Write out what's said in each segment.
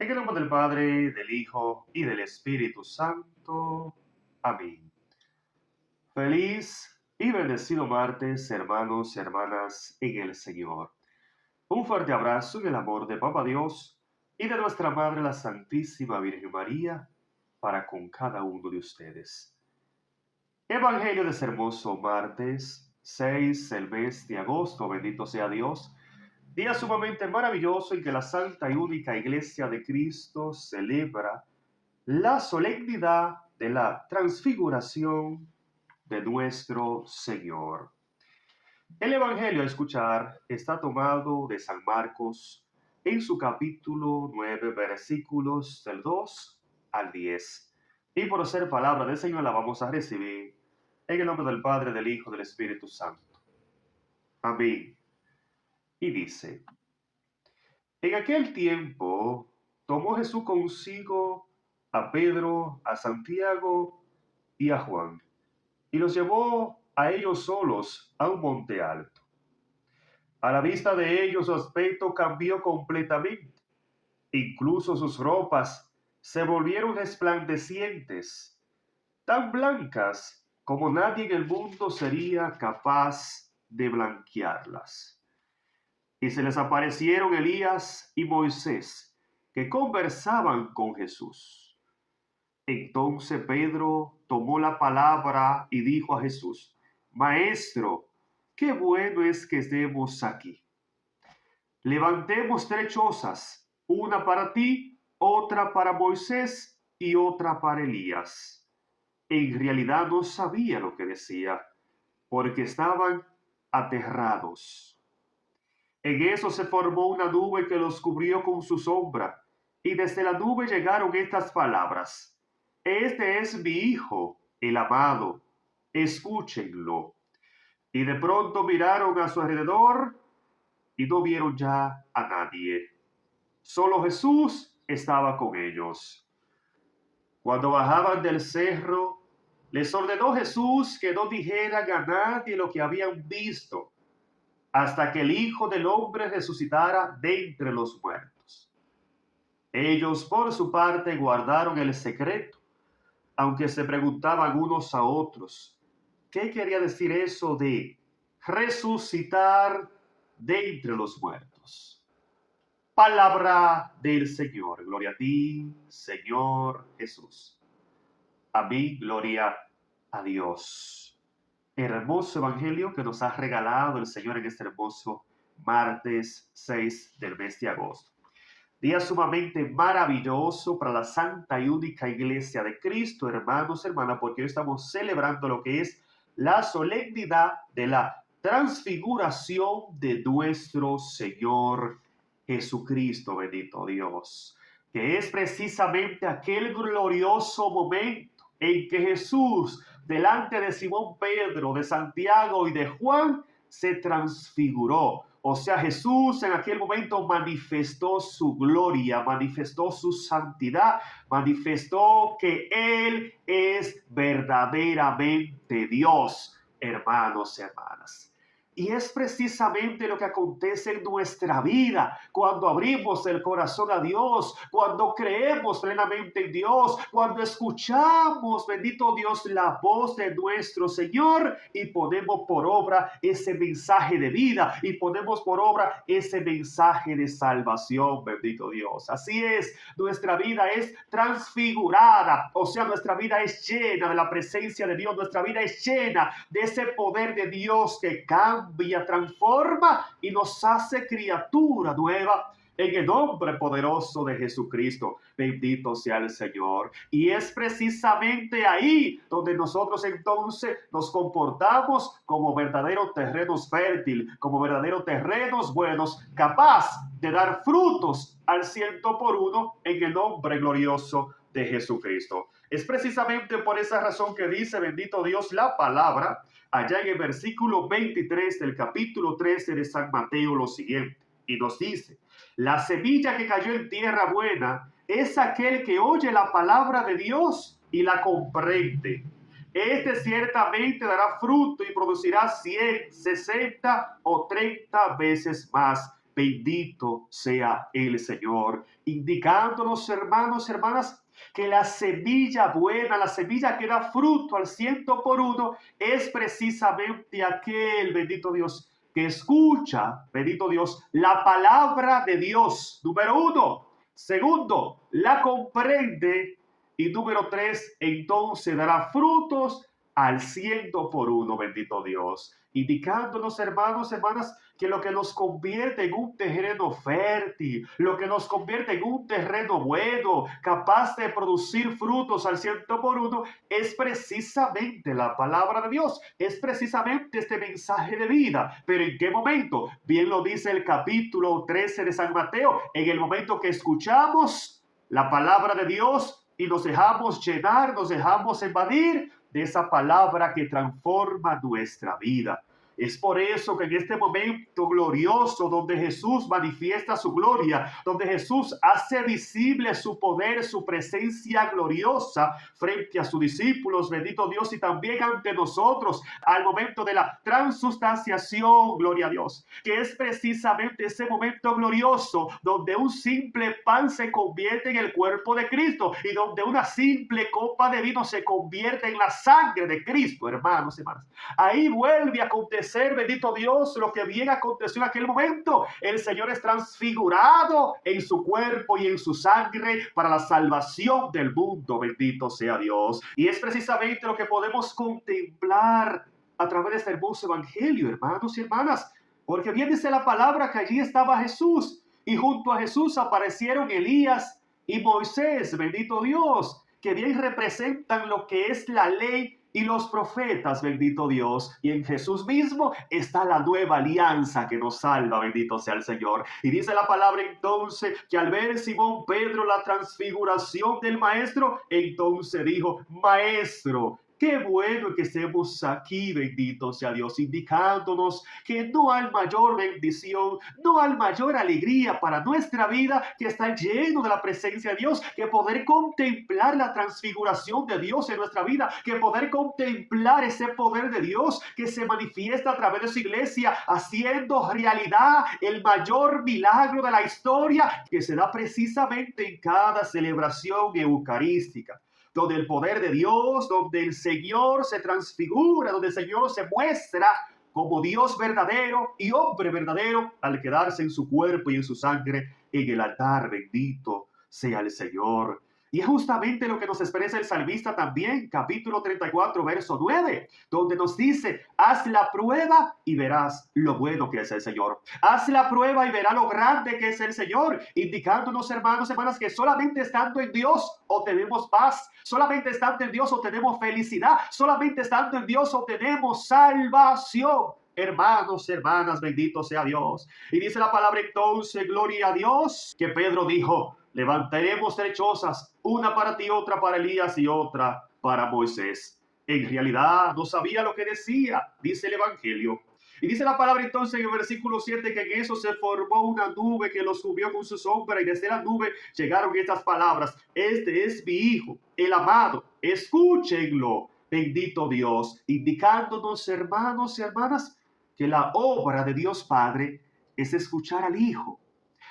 En el nombre del Padre, del Hijo y del Espíritu Santo. Amén. Feliz y bendecido martes, hermanos y hermanas en el Señor. Un fuerte abrazo en el amor de Papá Dios y de nuestra Madre la Santísima Virgen María para con cada uno de ustedes. Evangelio de este hermoso martes 6 del mes de agosto, bendito sea Dios. Día sumamente maravilloso en que la Santa y Única Iglesia de Cristo celebra la solemnidad de la transfiguración de nuestro Señor. El Evangelio a escuchar está tomado de San Marcos en su capítulo 9, versículos del 2 al 10. Y por ser palabra del Señor la vamos a recibir en el nombre del Padre, del Hijo y del Espíritu Santo. Amén. Y dice: En aquel tiempo tomó Jesús consigo a Pedro, a Santiago y a Juan, y los llevó a ellos solos a un monte alto. A la vista de ellos su aspecto cambió completamente. Incluso sus ropas se volvieron resplandecientes, tan blancas como nadie en el mundo sería capaz de blanquearlas. Y se les aparecieron Elías y Moisés, que conversaban con Jesús. Entonces Pedro tomó la palabra y dijo a Jesús: Maestro, qué bueno es que estemos aquí. Levantemos tres chozas, una para ti, otra para Moisés y otra para Elías. En realidad no sabía lo que decía, porque estaban aterrados. En eso se formó una nube que los cubrió con su sombra, y desde la nube llegaron estas palabras: Este es mi Hijo, el amado, escúchenlo. Y de pronto miraron a su alrededor y no vieron ya a nadie. Solo Jesús estaba con ellos. Cuando bajaban del cerro, les ordenó Jesús que no dijeran a nadie lo que habían visto, hasta que el Hijo del Hombre resucitara de entre los muertos. Ellos, por su parte, guardaron el secreto, aunque se preguntaban unos a otros: ¿qué quería decir eso de resucitar de entre los muertos? Palabra del Señor. Gloria a ti, Señor Jesús. Amén. Gloria a Dios. Hermoso evangelio que nos ha regalado el Señor en este hermoso martes 6 del mes de agosto. Día sumamente maravilloso para la Santa y Única Iglesia de Cristo, hermanos, hermanas, porque hoy estamos celebrando lo que es la solemnidad de la transfiguración de nuestro Señor Jesucristo, bendito Dios, que es precisamente aquel glorioso momento en que Jesús, delante de Simón Pedro, de Santiago y de Juan, se transfiguró. O sea, Jesús en aquel momento manifestó su gloria, manifestó su santidad, manifestó que Él es verdaderamente Dios, hermanos y hermanas. Y es precisamente lo que acontece en nuestra vida cuando abrimos el corazón a Dios, cuando creemos plenamente en Dios, cuando escuchamos, bendito Dios, la voz de nuestro Señor y ponemos por obra ese mensaje de vida y ponemos por obra ese mensaje de salvación, bendito Dios. Así es, nuestra vida es transfigurada, o sea, nuestra vida es llena de la presencia de Dios, nuestra vida es llena de ese poder de Dios que cambia, transforma y nos hace criatura nueva. En el nombre poderoso de Jesucristo, bendito sea el Señor. Y es precisamente ahí donde nosotros entonces nos comportamos como verdaderos terrenos fértiles, como verdaderos terrenos buenos, capaz de dar frutos al 100% en el nombre glorioso de Jesucristo. Es precisamente por esa razón que dice, bendito Dios, la palabra, allá en el versículo 23 del capítulo 13 de San Mateo, lo siguiente, y nos dice: la semilla que cayó en tierra buena es aquel que oye la palabra de Dios y la comprende. Este ciertamente dará fruto y producirá 100, 60 o 30 veces más Bendito sea el Señor, indicándonos, hermanos, hermanas, que la semilla buena, la semilla que da fruto al 100 por 1, es precisamente aquel, bendito Dios, que escucha, bendito Dios, la palabra de Dios, número 1. Segundo, la comprende. Y número 3, entonces dará frutos al 100 por 1, bendito Dios. Indicándonos, hermanos, hermanas, que lo que nos convierte en un terreno fértil, lo que nos convierte en un terreno bueno, capaz de producir frutos al 100 por 1, es precisamente la palabra de Dios, es precisamente este mensaje de vida. Pero ¿en qué momento? Bien lo dice el capítulo 13 de San Mateo, en el momento que escuchamos la palabra de Dios y nos dejamos llenar, nos dejamos invadir de esa palabra que transforma nuestra vida. Es por eso que en este momento glorioso, donde Jesús manifiesta su gloria, donde Jesús hace visible su poder, su presencia gloriosa frente a sus discípulos, bendito Dios, y también ante nosotros, al momento de la transustanciación, gloria a Dios, que es precisamente ese momento glorioso donde un simple pan se convierte en el cuerpo de Cristo y donde una simple copa de vino se convierte en la sangre de Cristo, hermanos y hermanas. Ahí vuelve a acontecer, bendito Dios, lo que bien aconteció en aquel momento. El Señor es transfigurado en su cuerpo y en su sangre para la salvación del mundo, bendito sea Dios. Y es precisamente lo que podemos contemplar a través de este hermoso evangelio, hermanos y hermanas, porque bien dice la palabra que allí estaba Jesús y junto a Jesús aparecieron Elías y Moisés, bendito Dios, que bien representan lo que es la ley y los profetas, bendito Dios. Y en Jesús mismo está la nueva alianza que nos salva, bendito sea el Señor. Y dice la palabra entonces que al ver Simón Pedro la transfiguración del maestro, entonces dijo: Maestro, qué bueno que estemos aquí, bendito sea Dios, indicándonos que no hay mayor bendición, no hay mayor alegría para nuestra vida que estar lleno de la presencia de Dios, que poder contemplar la transfiguración de Dios en nuestra vida, que poder contemplar ese poder de Dios que se manifiesta a través de su iglesia, haciendo realidad el mayor milagro de la historia que se da precisamente en cada celebración eucarística, donde el poder de Dios, donde el Señor se transfigura, donde el Señor se muestra como Dios verdadero y hombre verdadero al quedarse en su cuerpo y en su sangre en el altar. Bendito sea el Señor. Y es justamente lo que nos expresa el salmista también, capítulo 34, verso 9, donde nos dice: haz la prueba y verás lo bueno que es el Señor. Haz la prueba y verás lo grande que es el Señor, indicándonos, hermanos y hermanas, que solamente estando en Dios obtenemos paz, solamente estando en Dios obtenemos felicidad, solamente estando en Dios obtenemos salvación. Hermanos, hermanas, bendito sea Dios. Y dice la palabra entonces, gloria a Dios, que Pedro dijo: levantaremos 3 chozas, una para ti, otra para Elías y otra para Moisés. En realidad no sabía lo que decía, dice el Evangelio. Y dice la palabra entonces en el versículo 7 que en eso se formó una nube que los cubrió con su sombra, y desde la nube llegaron estas palabras: este es mi Hijo, el amado, escúchenlo. Bendito Dios, indicándonos, hermanos y hermanas, que la obra de Dios Padre es escuchar al Hijo.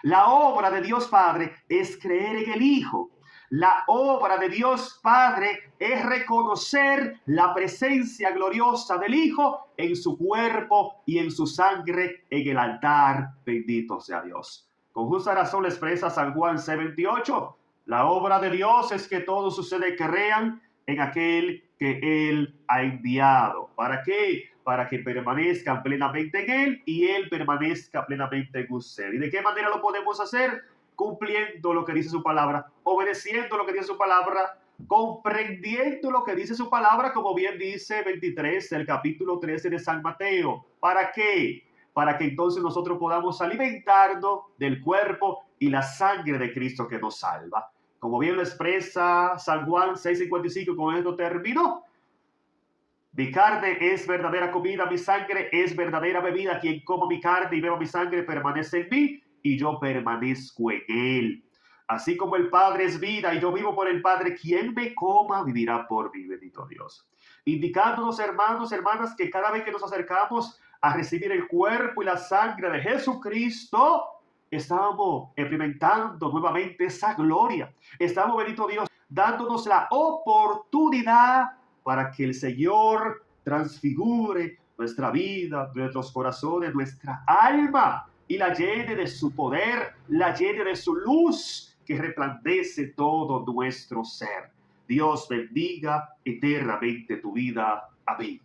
La obra de Dios Padre es creer en el Hijo. La obra de Dios Padre es reconocer la presencia gloriosa del Hijo en su cuerpo y en su sangre en el altar. Bendito sea Dios. Con justa razón le expresa San Juan 6:28. La obra de Dios es que todos ustedes crean en aquel que Él ha enviado. ¿Para qué? Para que permanezcan plenamente en Él y Él permanezca plenamente en usted. ¿Y de qué manera lo podemos hacer? Cumpliendo lo que dice su palabra, obedeciendo lo que dice su palabra, comprendiendo lo que dice su palabra, como bien dice 23 del capítulo 13 de San Mateo. ¿Para qué? Para que entonces nosotros podamos alimentarnos del cuerpo y la sangre de Cristo que nos salva. Como bien lo expresa San Juan 6:55, con esto terminó. Mi carne es verdadera comida, mi sangre es verdadera bebida. Quien coma mi carne y beba mi sangre permanece en mí y yo permanezco en él. Así como el Padre es vida y yo vivo por el Padre, quien me coma vivirá por mí, bendito Dios. Indicándonos, hermanos, hermanas, que cada vez que nos acercamos a recibir el cuerpo y la sangre de Jesucristo, estábamos experimentando nuevamente esa gloria. Estamos, bendito Dios, dándonos la oportunidad para que el Señor transfigure nuestra vida, nuestros corazones, nuestra alma y la llene de su poder, la llene de su luz que resplandece todo nuestro ser. Dios bendiga eternamente tu vida. Amén.